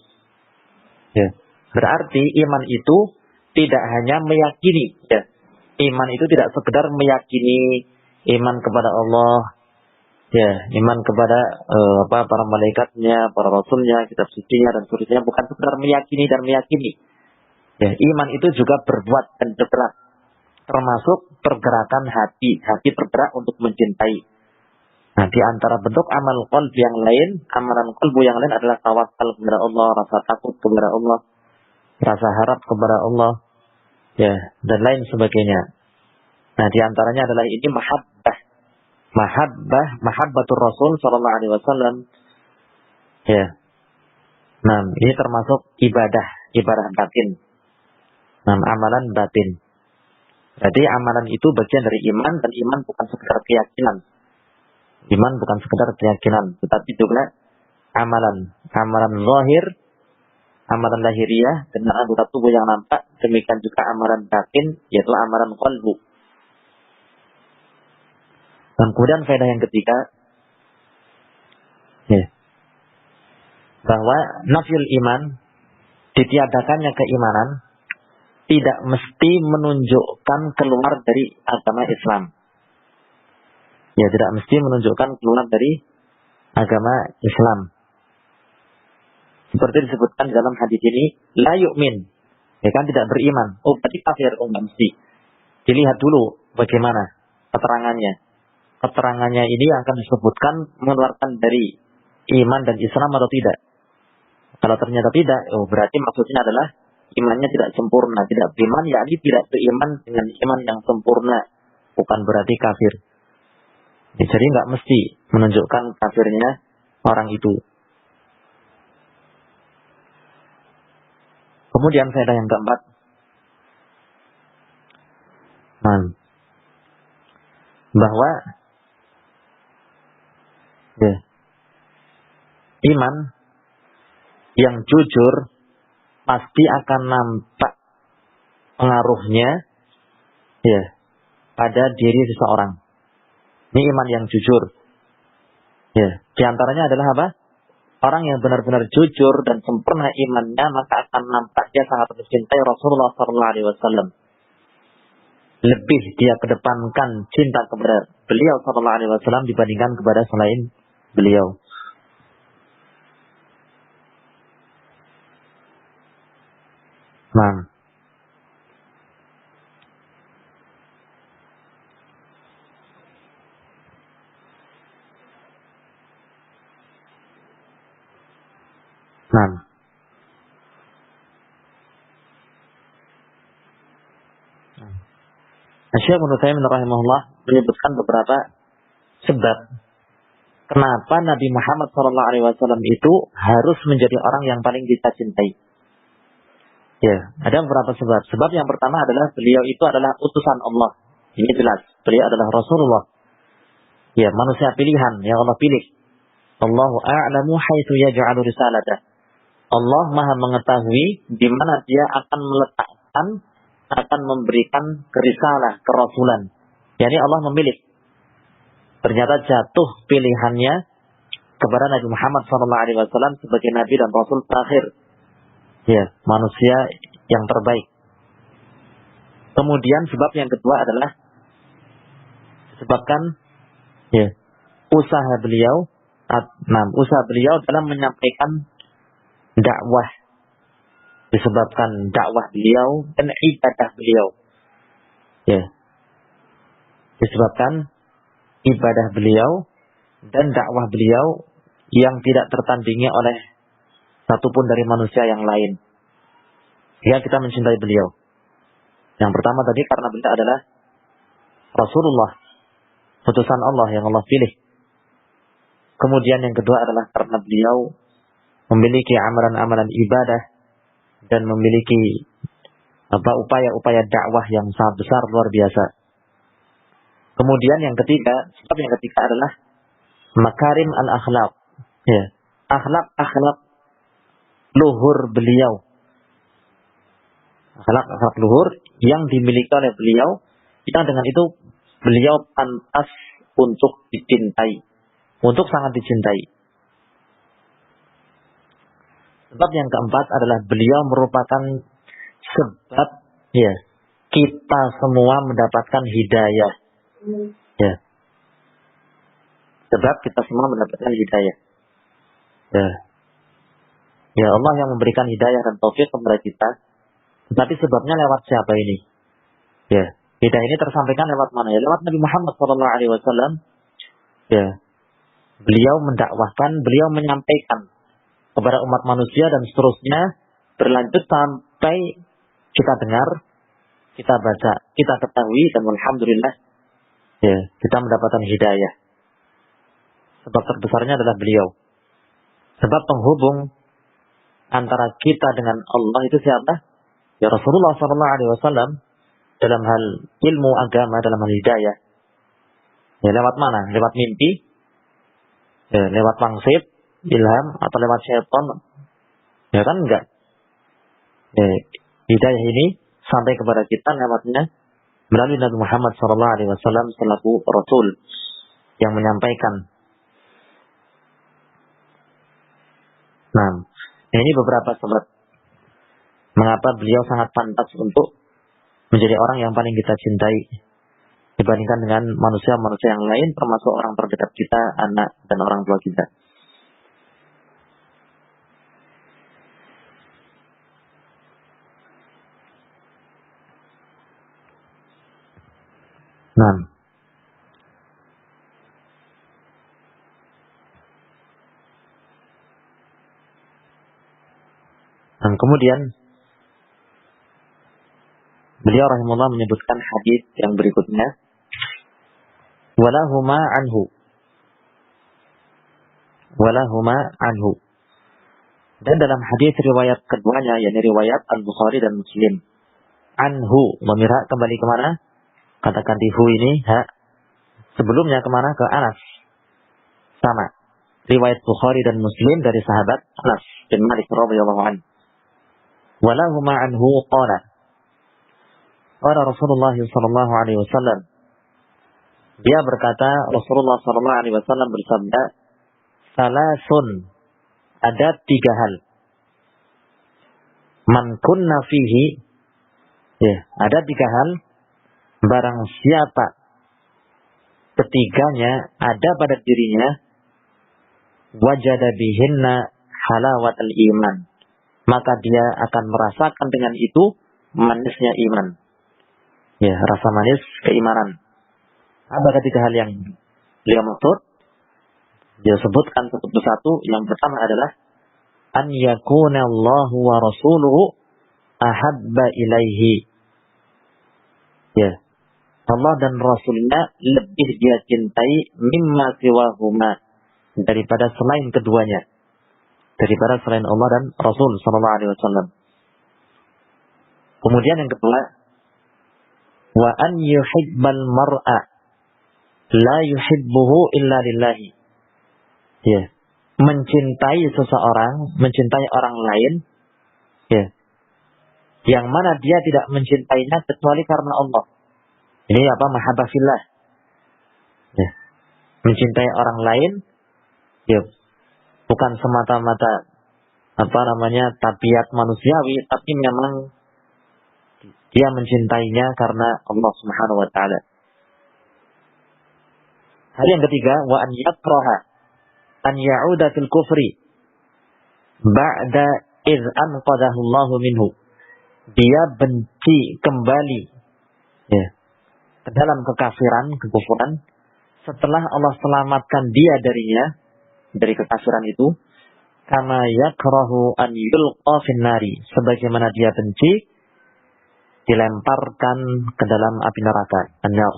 Ya, berarti iman itu tidak hanya meyakini. Ya, iman itu tidak sekedar meyakini iman kepada Allah. Ya, iman kepada para malaikatnya, para rasulnya, kitab sucinya dan seterusnya, bukan sekedar meyakini dan meyakini. Ya, iman itu juga berbuat dan bergerak, termasuk pergerakan hati. Hati bergerak untuk mencintai. Nah, di antara bentuk amal qalb yang lain, amalan qalbu yang lain adalah tawakal kepada Allah, rasa takut kepada Allah, rasa harap kepada Allah, ya, dan lain sebagainya. Nah, di antaranya adalah ini mahabbatur Rasul sallallahu alaihi wasallam. Ya. Nah, ini termasuk ibadah batin. Nah, amalan batin. Jadi amalan itu bagian dari iman, dan iman bukan sekedar keyakinan. Iman bukan sekedar keyakinan, tetapi juga amalan zahir, amalan lahiriah dengan anggota tubuh yang nampak, demikian juga amalan batin, yaitu amalan qalbu. Dan kemudian faedah yang ketiga, ya, bahwa nafyul iman, ditiadakannya keimanan, tidak mesti menunjukkan keluar dari agama Islam. Ya, tidak mesti menunjukkan keluar dari agama Islam. Seperti disebutkan dalam hadis ini, la yu'min. Ya kan, tidak beriman. Oh, berarti kafir. Oh, enggak mesti. Dilihat dulu bagaimana keterangannya. Keterangannya ini akan disebutkan mengeluarkan dari iman dan Islam atau tidak. Kalau ternyata tidak, oh berarti maksudnya adalah imannya tidak sempurna, tidak beriman, yakni tidak beriman dengan iman yang sempurna. Bukan berarti kafir. Jadi nggak mesti menunjukkan kafirnya orang itu. Kemudian faedah yang keempat, bahwa ya, iman yang jujur pasti akan nampak pengaruhnya ya pada diri seseorang. Ini iman yang jujur. Ya, di antaranya adalah apa? Orang yang benar-benar jujur dan sempurna imannya, maka akan nampaknya sangat mencintai Rasulullah SAW. Lebih dia kedepankan cinta kepada beliau SAW dibandingkan kepada selain beliau. Nah, Syekh Ibnu Taimiyah rahimahullah menyebutkan beberapa sebab kenapa Nabi Muhammad SAW itu harus menjadi orang yang paling kita cintai. Ya, ada beberapa sebab. Sebab yang pertama adalah beliau itu adalah utusan Allah. Ini jelas, beliau adalah Rasulullah. Ya, manusia pilihan yang Allah pilih. Allahu a'lamu haitsu yaj'alu risalatah. Allah Maha mengetahui di mana dia akan meletakkan, akan memberikan kerisalah, kerasulan. Yani Allah memilih. Ternyata jatuh pilihannya kepada Nabi Muhammad SAW sebagai Nabi dan Rasul terakhir. Ya, manusia yang terbaik. Kemudian sebab yang kedua adalah disebabkan ya, usaha beliau dalam menyampaikan dakwah, disebabkan dakwah beliau dan ibadah beliau. Ya. Disebabkan ibadah beliau dan dakwah beliau yang tidak tertandingi oleh satupun dari manusia yang lain. Ya, kita mencintai beliau. Yang pertama tadi karena beliau adalah Rasulullah, utusan Allah yang Allah pilih. Kemudian yang kedua adalah karena beliau memiliki amalan-amalan ibadah dan memiliki upaya-upaya dakwah yang sangat besar, luar biasa. Kemudian yang ketiga, sebab yang ketiga adalah makarim al-akhlaq. Ya, akhlak luhur beliau. Akhlak luhur yang dimiliki oleh beliau, yang dengan itu beliau pantas untuk dicintai, untuk sangat dicintai. Sebab yang keempat adalah beliau merupakan sebab ya kita semua mendapatkan hidayah. Ya. Sebab kita semua mendapatkan hidayah. Ya. Ya, Allah yang memberikan hidayah dan taufik kepada kita. Tetapi sebabnya lewat siapa ini? Ya. Hidayah ini tersampaikan lewat mana? Ya, lewat Nabi Muhammad SAW. Ya. Beliau mendakwahkan, beliau menyampaikan kepada umat manusia dan seterusnya berlanjut sampai kita dengar, kita baca, kita ketahui dan alhamdulillah ya, kita mendapatkan hidayah. Sebab terbesarnya adalah beliau. Sebab penghubung antara kita dengan Allah itu siapa? Ya Rasulullah SAW dalam hal ilmu agama, dalam hal hidayah. Ya lewat mana? Lewat mimpi? Ya, lewat wangsit, ilham, atau lewat syaitan? Ya kan enggak. Ya, hidayah ini sampai kepada kita lewatnya melalui Nabi Muhammad SAW selaku Rasul yang menyampaikan. Nah, ini beberapa sebab mengapa beliau sangat pantas untuk menjadi orang yang paling kita cintai dibandingkan dengan manusia-manusia yang lain, termasuk orang terdekat kita, anak dan orang tua kita. Nah, dan kemudian beliau rahimahullah menyebutkan hadis yang berikutnya, walahuma anhu. Dan dalam hadis riwayat keduanya, yakni riwayat Al-Bukhari dan Muslim, anhu memihak kembali kemana? Katakan di hu ini sebelumnya kemana? Ke Anas. Sama. Riwayat Bukhari dan Muslim dari sahabat Anas bin Malik radhiyallahu anhu. Walahuma anhu qala Rasulullah sallallahu alaihi wasallam Dia berkata, Rasulullah SAW bersabda, salasun, ada 3 hal. Man kunna fihi, ada 3 hal. Barang siapa ketiganya ada pada dirinya, wajada bihinna halawatul iman, maka dia akan merasakan dengan itu manisnya iman. Rasa manis keimanan. Apa ketiga hal yang beliau maksud? Dia sebutkan satu persatu. Yang pertama adalah an yakuna Allahu wa rasuluhu ahabba ilaihi. Allah dan Rasulnya lebih dia cintai mimma siwahuma, daripada selain keduanya, daripada selain Allah dan Rasul sallallahu alaihi wasallam. Kemudian yang kedua, wa an yuhibbal mar'a la yuhibbuhu illa lillahi. Mencintai seseorang, mencintai orang lain, yang mana dia tidak mencintainya kecuali karena Allah. Ini mahabbah fillah. Mencintai orang lain, bukan semata-mata tabiat manusiawi, tapi memang dia mencintainya karena Allah Subhanahu wa taala. Hal yang ketiga, wa an yakraha an ya'uda fil kufri ba'da idh anqadahu Allahu minhu. Dia benci kembali ke dalam kekafiran, kekufuran, setelah Allah selamatkan dia dari kekafiran itu. Kama yakrahu an yulqa fin nari, sebagaimana dia benci dilemparkan ke dalam api neraka, an-nar.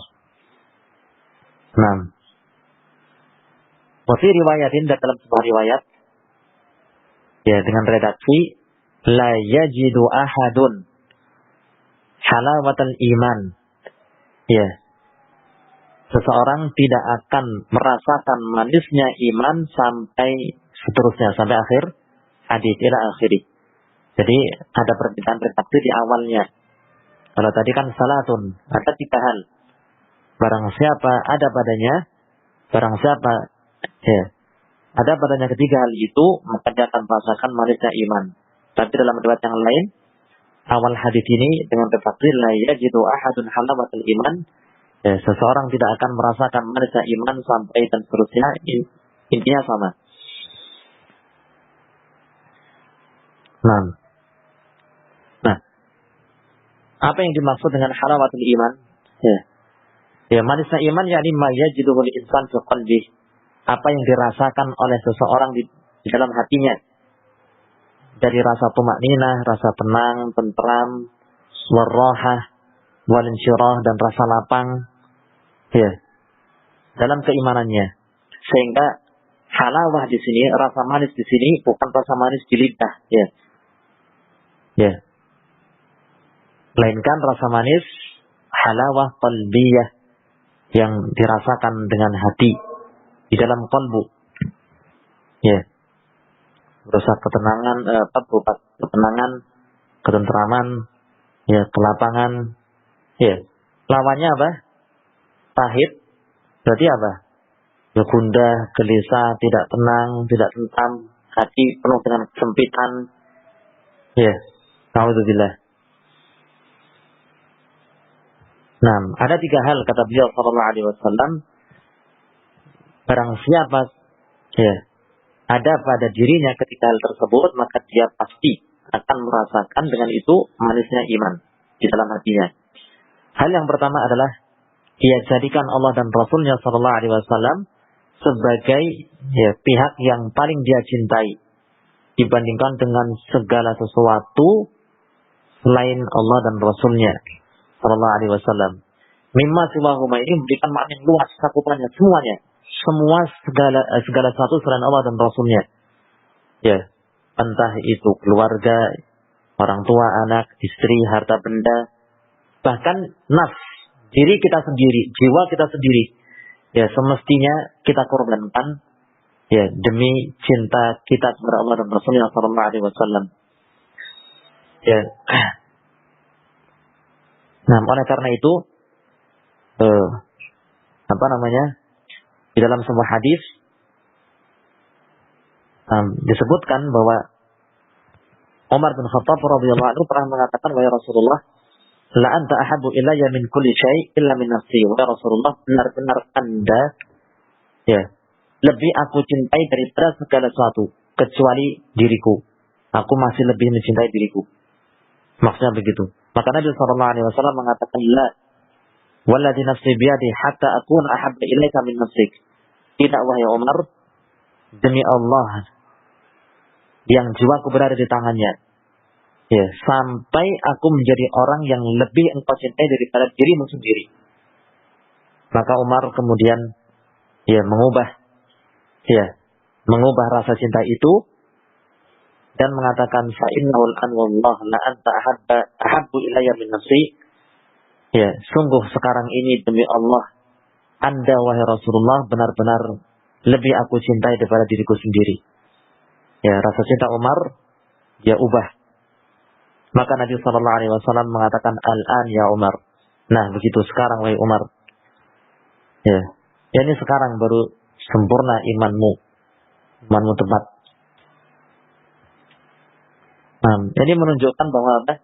Wa fi riwayatin, dalam sebuah riwayat dengan redaksi la yajidu ahadun halawatal iman. Seseorang tidak akan merasakan manisnya iman sampai seterusnya, sampai akhir hadis, ila akhiri. Jadi ada perbedaan redaksi di awalnya. Kalau tadi kan salatun, ada 3 hal. Barang siapa ada padanya ketiga hal itu, maka dia akan merasakan manisnya iman. Tapi dalam riwayat yang lain, awal hadis ini dengan redaksi la yajidu ahadun halawatul iman, seseorang tidak akan merasakan manisnya iman sampai dan seterusnya. Intinya sama. Nah, apa yang dimaksud dengan halawatul iman? Manisnya iman yakni ma yajidul insan fi qalbihi, apa yang dirasakan oleh seseorang di dalam hatinya, dari rasa tumakninah, rasa tenang, tentram, warahah, walinsyirah, dan rasa lapang, dalam keimanannya. Sehingga halawah di sini, rasa manis di sini bukan rasa manis di lidah, melainkan rasa manis halawah qalbiyah yang dirasakan dengan hati di dalam qalbu. Berusaha ketenangan, berupa ketenangan, ketentraman, kelapangan. Lawannya apa? Pahit. Berarti apa? Gundah, gelisah, tidak tenang, tidak tentram, hati penuh dengan kesempitan. Na'udzubillah. Ada 3 hal kata beliau sallallahu alaihi wasallam. Barang siapa ada pada dirinya ketika hal tersebut, maka dia pasti akan merasakan dengan itu manisnya iman di dalam hatinya. Hal yang pertama adalah dia jadikan Allah dan Rasulnya sallallahu alaihi wasallam sebagai pihak yang paling dia cintai dibandingkan dengan segala sesuatu selain Allah dan Rasulnya sallallahu alaihi wasallam. Mimma siwahuma ini memberikan makna yang luas, cakupannya semuanya. Semua segala sesuatu selain Allah dan Rasulnya. Entah itu keluarga, orang tua, anak, istri, harta benda, bahkan nafs, diri kita sendiri, jiwa kita sendiri. Semestinya kita korbankan demi cinta kita kepada Allah dan Rasulnya sallallahu alaihi wasallam. Oleh karena itu Di dalam sebuah hadis disebutkan bahwa Umar bin Khattab radhiyallahu anhu pernah mengatakan, wahai Rasulullah, la anta ahabbu ilayya min kulli syai' illa min nafsi. Wahai Rasulullah, benar-benar Anda lebih aku cintai daripada segala sesuatu kecuali diriku. Aku masih lebih mencintai diriku. Maksudnya begitu. Maka Nabi sallallahu alaihi wasallam mengatakan, la walladzi nafsi biyadi hatta akuna ahabba ilaika min nafsik. Tidak, wahai Umar, demi Allah yang jiwaku berada di tangannya, sampai aku menjadi orang yang lebih engkau cintai daripada dirimu sendiri. Maka Umar kemudian mengubah rasa cinta itu dan mengatakan, fa innahul an wallah la anta ahabbu ilayya min nafsi. Sungguh sekarang ini demi Allah, Anda wahai Rasulullah benar-benar lebih aku cintai daripada diriku sendiri. Rasa cinta Umar dia ubah. Maka Nabi sallallahu alaihi wasallam mengatakan, al-an ya Umar. Nah, begitu sekarang wahai Umar. Ini sekarang baru sempurna imanmu tepat. Ini menunjukkan bahwa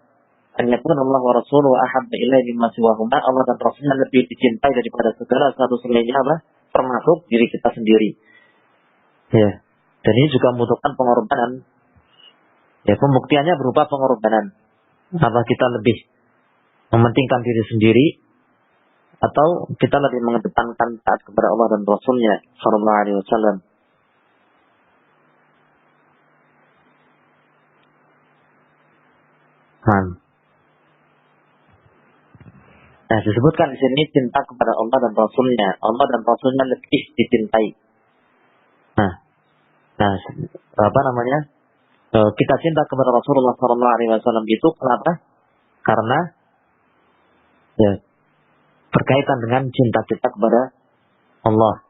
an yakuna Allah wa rasuluhu ahabba ilaihi mimma siwahuma. Allah dan Rasulnya lebih dicintai daripada segala sesuatu selainnya, termasuk diri kita sendiri. Dan ini juga membutuhkan pengorbanan. Pembuktiannya berupa pengorbanan. Apa kita lebih mementingkan diri sendiri atau kita lebih mengedepankan taat kepada Allah dan Rasulnya sallallahu alaihi wasallam. Nah, disebutkan di sini cinta kepada Allah dan Rasulnya. Allah dan Rasulnya lebih dicintai. Kita cinta kepada Rasulullah sallallahu alaihi wasallam itu kenapa? Karena berkaitan dengan cinta kita kepada Allah.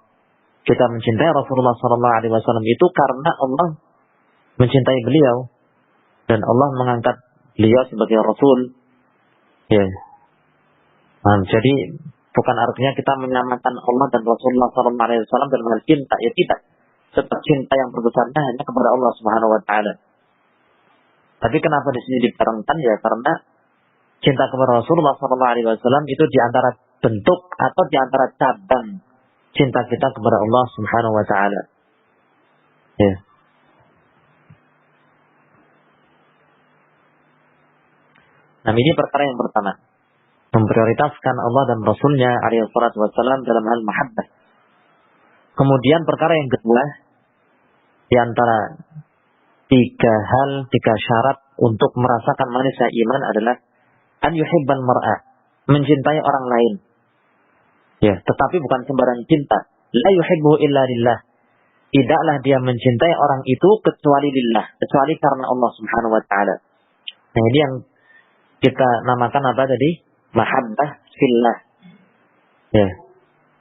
Kita mencintai Rasulullah sallallahu alaihi wasallam itu karena Allah mencintai beliau dan Allah mengangkat beliau sebagai Rasul. Jadi bukan artinya kita menyamakan Allah dan Rasulullah sallallahu alaihi wasallam dengan cinta, tidak. Tetap cinta yang terbesarnya hanya kepada Allah Subhanahu wa taala. Tapi kenapa di sini diterangkan? Karena cinta kepada Rasulullah sallallahu alaihi wasallam itu di antara bentuk atau di antara cabang cinta kita kepada Allah Subhanahu wa taala. Nah, ini perkara yang pertama. Memprioritaskan Allah dan Rasulnya alaihi salatu wassalam dalam hal mahabbah. Kemudian perkara yang kedua, di antara tiga syarat untuk merasakan manisnya iman adalah an yuhibbal mar'a, mencintai orang lain. Tetapi bukan sembarang cinta. La yuhibbu illa lillah. Tidaklah dia mencintai orang itu kecuali lillah, kecuali karena Allah Subhanahu wa taala. Nah, ini yang kita namakan apa tadi? Mahabbah fillah.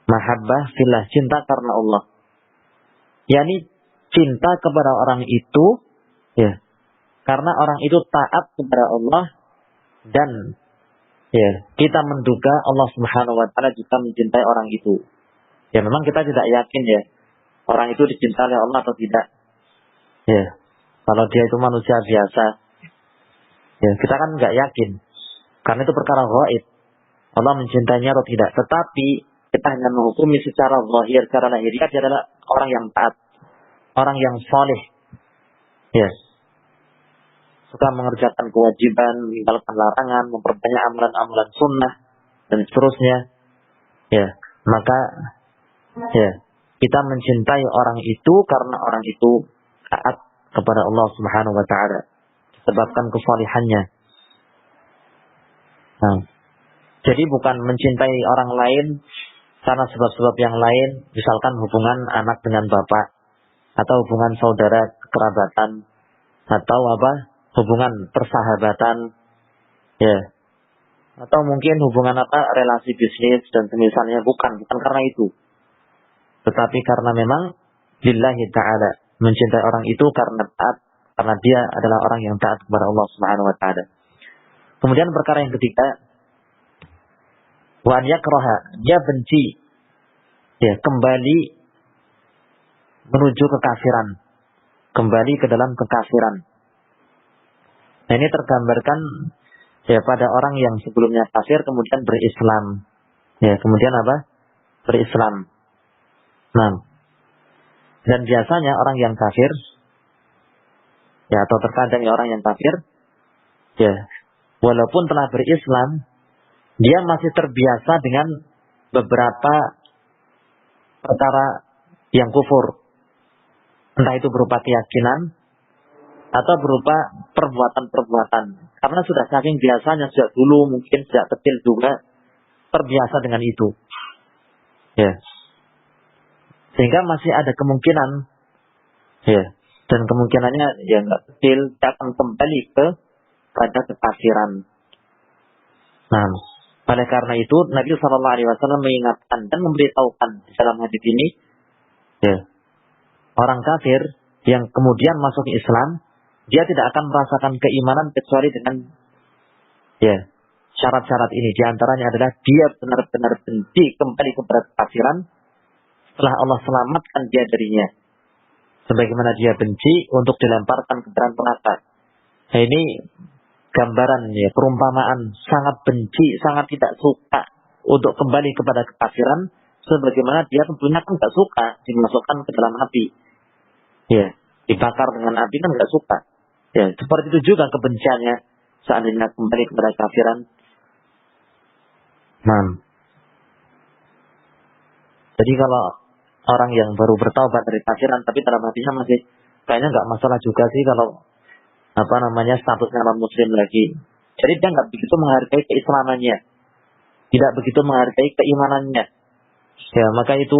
Mahabbah fillah, cinta karena Allah. Yani cinta kepada orang itu karena orang itu taat kepada Allah dan kita menduga Allah Subhanahu wa taala juga mencintai orang itu. Memang kita tidak yakin orang itu dicintai oleh Allah atau tidak. Kalau dia itu manusia biasa, kita kan nggak yakin. Karena itu perkara ghaib. Allah mencintainya atau tidak. Tetapi kita hanya menghukumi secara zahir, secara lahiriah dia adalah orang yang taat, orang yang saleh. Suka mengerjakan kewajiban, meninggalkan larangan, memperbanyak amalan-amalan sunnah dan seterusnya. Maka kita mencintai orang itu karena orang itu taat kepada Allah Subhanahu wa taala disebabkan kesalihannya. Jadi bukan mencintai orang lain karena sebab-sebab yang lain, misalkan hubungan anak dengan bapak, atau hubungan saudara kerabatan, atau hubungan persahabatan, atau mungkin hubungan relasi bisnis dan semisalnya, bukan karena itu. Tetapi karena memang lillahi ta'ala, mencintai orang itu karena taat, karena dia adalah orang yang taat kepada Allah Subhanahu wa taala. Kemudian perkara yang ketiga, wa an yakraha, dia benci ya kembali menuju kekafiran, kembali ke dalam kekafiran. Nah, ini tergambarkan ya pada orang yang sebelumnya kafir kemudian berislam. Ya, kemudian apa? Berislam. Nah, dan biasanya orang yang kafir ya atau terkadang ya orang yang kafir ya walaupun telah berislam dia masih terbiasa dengan beberapa perkara yang kufur. Entah itu berupa keyakinan atau berupa perbuatan-perbuatan. Karena sudah saking biasanya sejak dulu, mungkin sejak kecil juga terbiasa dengan itu. Ya. Sehingga masih ada kemungkinan, ya, dan kemungkinannya ya nggak kecil, akan kembali pada kekafiran. Nah, oleh karena itu Nabi SAW mengingatkan dan memberitahukan dalam hadis ini, ya, orang kafir yang kemudian masuk Islam, dia tidak akan merasakan keimanan kecuali dengan ya syarat-syarat ini. Di antaranya adalah dia benar-benar benci kembali kepada kekafiran setelah Allah selamatkan dia darinya. Sebagaimana dia benci untuk dilemparkan ke dalam neraka. Nah, ini gambaran ya, perumpamaan sangat benci, sangat tidak suka untuk kembali kepada kekafiran, sebagaimana dia tentunya kan nggak suka dimasukkan ke dalam api. Ya, dibakar dengan api kan nggak suka. Ya, seperti itu juga kebenciannya seandainya kembali kepada kafiran. Nah, jadi kalau orang yang baru bertaubat dari kafiran tapi dalam hatinya masih kayaknya nggak masalah juga sih kalau statusnya non muslim lagi. Jadi dia nggak begitu menghargai keislamannya, tidak begitu menghargai keimanannya. Ya, maka itu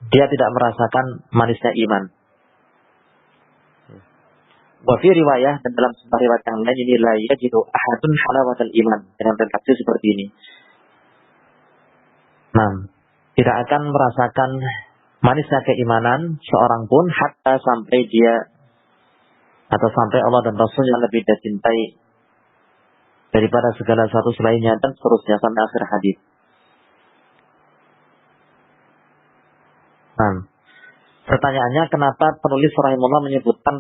dia tidak merasakan manisnya iman. Wa fi riwayah dan dalam sebuah riwayat yang lain ini la yajidu ahadun halawatal iman dengan redaksi seperti ini. Nah, tidak akan merasakan manisnya keimanan seorang pun hatta sampai dia atau sampai Allah dan Rasulnya lebih dia cintai daripada segala sesuatu selainnya dan seterusnya sampai akhir hadis. Nah, pertanyaannya kenapa penulis rahimahullah menyebutkan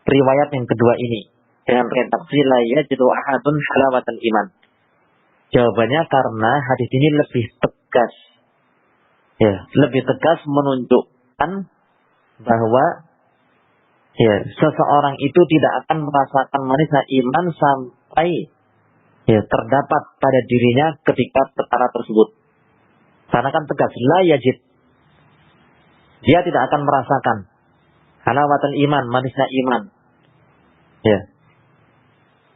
riwayat yang kedua ini dengan redaksi la yajidu ahadun halawatal iman? Jawabannya karena hadis ini lebih tegas. Ya, lebih tegas menunjukkan bahwa ya, seseorang itu tidak akan merasakan manisnya iman sampai ya terdapat pada dirinya ketika perkara tersebut. Karena kan tegas la yajid. Dia tidak akan merasakan halawatul iman, manisnya iman. Ya.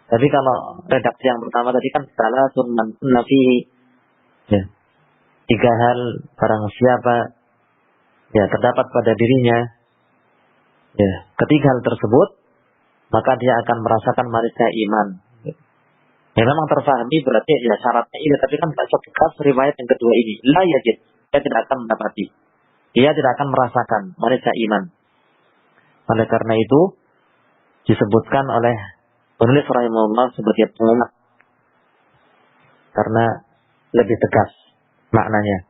Tapi kalau redaksi yang pertama tadi kan salatun man kunna fihi. Ya. 3 hal barang siapa ya terdapat pada dirinya ya ketiga hal tersebut maka dia akan merasakan manisnya iman. Ya memang terfahami berarti ya syaratnya ini, tapi kan tak setegas riwayat yang kedua ini la yajid, dia tidak akan mendapati, dia tidak akan merasakan manisnya iman. Oleh karena itu disebutkan oleh penulis rahimahullah sebagai pengumat karena lebih tegas maknanya.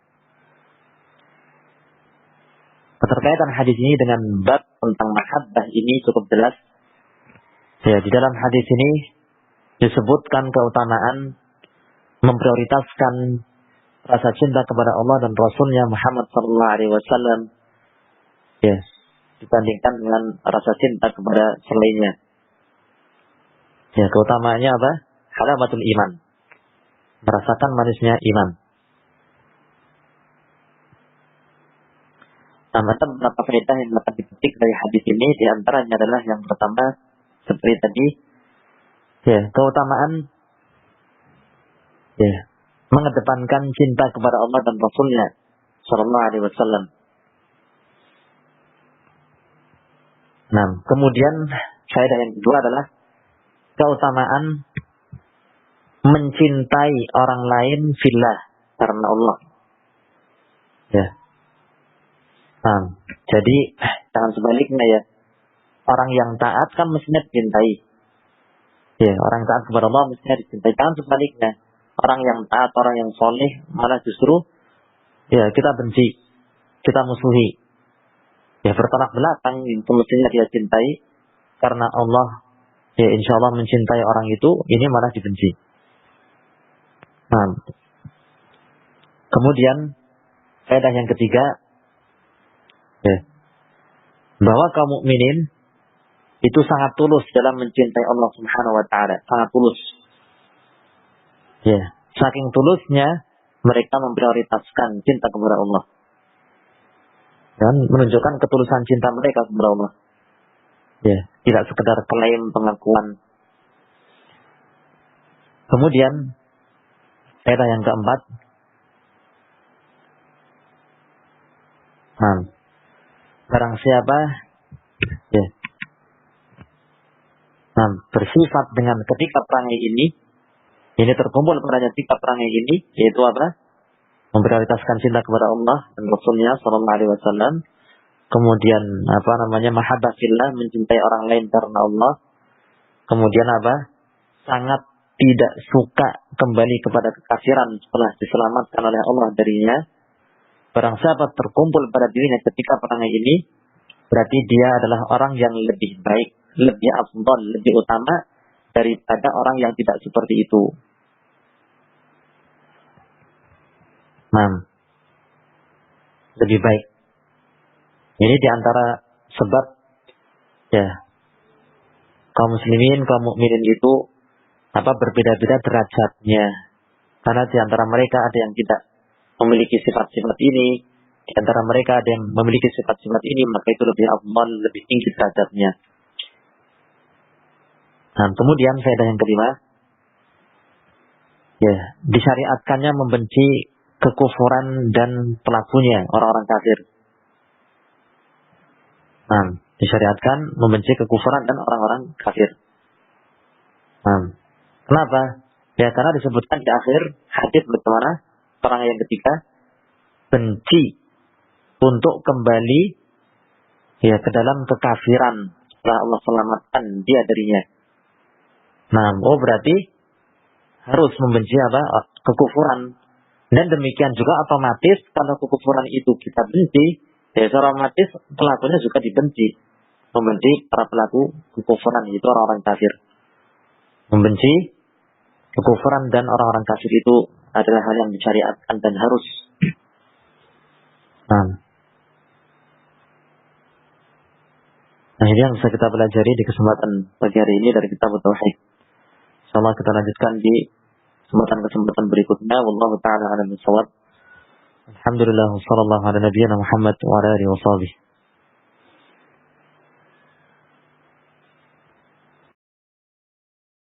Keterkaitan hadis ini dengan bab tentang mahabbah ini cukup jelas. Ya, di dalam hadis ini disebutkan keutamaan memprioritaskan rasa cinta kepada Allah dan Rasulnya Muhammad SAW ya, dibandingkan dengan rasa cinta kepada selainnya. Ya, keutamaannya apa? Halawatul iman. Merasakan manisnya iman. Nah, beberapa faedah yang dapat dipetik dari hadis ini di antaranya adalah yang pertama seperti tadi ya, keutamaan ya, mengedepankan cinta kepada Allah dan Rasulnya Sallallahu Alaihi Wasallam. Nah, kemudian faedah yang kedua adalah keutamaan mencintai orang lain fillah karena Allah. Ya. Nah, jadi jangan sebaliknya ya. Orang yang taat kan mestinya dicintai. Ya, orang taat kepada Allah mestinya dicintai. Jangan sebaliknya. Orang yang taat, orang yang soleh malah justru ya kita benci. kita musuhi. Ya bertolak belakang, semestinya dia cintai karena Allah, ya insya Allah mencintai orang itu, ini malah dibenci. Nah, kemudian faedah yang ketiga, ya, bahwa kaum mukminin itu sangat tulus dalam mencintai Allah Subhanahu wa taala, sangat tulus. Ya, saking tulusnya mereka memprioritaskan cinta kepada Allah. Dan menunjukkan ketulusan cinta mereka kepada Allah. Ya, tidak sekedar klaim pengakuan. Kemudian faedah yang keempat, barang siapa ya, bersifat dengan ketika perangai ini terkumpul padanya ketika perangai ini, yaitu apa? Memprioritaskan cinta kepada Allah dan Rasulnya Sallallahu Alaihi Wasallam. Kemudian mahabbah fillah, mencintai orang lain karena Allah. Kemudian sangat tidak suka kembali kepada kekafiran setelah diselamatkan oleh Allah darinya. Barang siapa terkumpul pada dirinya ketika perangai ini, berarti dia adalah orang yang lebih baik, lebih afdal, lebih utama daripada orang yang tidak seperti itu. Lebih baik. Ini diantara sebab ya kaum muslimin, kaum mukminin itu berbeda-beda derajatnya. Karena diantara mereka ada yang tidak memiliki sifat-sifat ini, diantara mereka ada yang memiliki sifat-sifat ini, maka itu lebih afdal, lebih tinggi derajatnya. Nah, kemudian faedah yang kelima, ya disyariatkannya membenci kekufuran dan pelakunya, orang-orang kafir. Disyariatkan membenci kekufuran dan orang-orang kafir. Kenapa? Ya karena disebutkan di akhir hadis bagaimana orang yang ketiga benci untuk kembali ya ke dalam kekafiran setelah Allah selamatkan dia darinya. Berarti harus membenci kekufuran. Dan demikian juga otomatis kalau kekufuran itu kita benci, ya secara otomatis pelakunya juga dibenci. Membenci para pelaku kekufuran, itu orang-orang kafir. Membenci kekufuran dan orang-orang kafir itu adalah hal yang disyariatkan dan harus. Nah ini yang bisa kita pelajari di kesempatan pagi hari ini dari kitab Tauhid. Insyaallah kita lanjutkan di kesempatan berikutnya. Wallahu ta'ala a'lam bishawab. Alhamdulillah, sallallahu ala nabiyyina Muhammad wa ala alihi wa sahbihi.